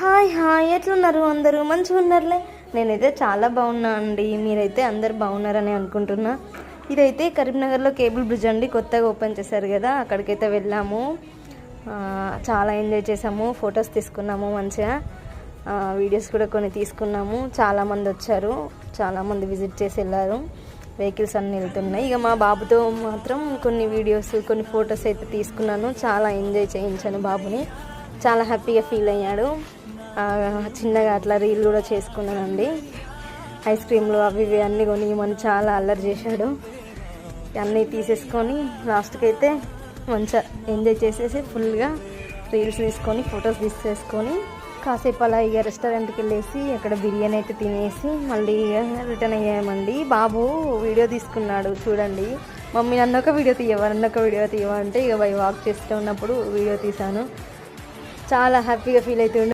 Hi hi, ఎట్లున్నారు అందరూ? మంచిగా ఉన్నారులే. నేనైతే చాలా బాగున్నా అండి. మీరైతే అందరు బాగున్నారని అనుకుంటున్నా. ఇదైతే కరీంనగర్లో కేబుల్ బ్రిడ్జ్ అండి, కొత్తగా ఓపెన్ చేశారు కదా, అక్కడికైతే వెళ్ళాము. చాలా ఎంజాయ్ చేసాము, ఫొటోస్ తీసుకున్నాము, మంచిగా వీడియోస్ కూడా కొన్ని తీసుకున్నాము. చాలామంది వచ్చారు, చాలామంది విజిట్ చేసి వెళ్ళారు. వెహికల్స్ అన్నీ వెళ్తున్నాయి. ఇక మా బాబుతో మాత్రం కొన్ని వీడియోస్, కొన్ని ఫొటోస్ అయితే తీసుకున్నాను. చాలా ఎంజాయ్ చేయించాను బాబుని, చాలా హ్యాపీగా ఫీల్ అయ్యాడు. చిన్నగా అట్లా రీల్ కూడా చేసుకున్నానండి. ఐస్ క్రీమ్లు అవి ఇవి అన్నీ కొనియమని చాలా అల్లరి చేశాడు. అన్నీ తీసేసుకొని లాస్ట్కి అయితే మంచిగా ఎంజాయ్ చేసేసి ఫుల్గా రీల్స్ తీసుకొని ఫొటోస్ తీసేసుకొని కాసేపు అలా ఇక రెస్టారెంట్కి వెళ్ళేసి అక్కడ బిర్యానీ అయితే తినేసి మళ్ళీ రిటర్న్ అయ్యామండి. బాబు వీడియో తీసుకున్నాడు చూడండి. మమ్మీ నన్నొక వీడియో తీయవా అంటే ఇక బై వాక్ చేస్తూ ఉన్నప్పుడు వీడియో తీశాను. చాలా హ్యాపీగా ఫీల్ అవుతుండే.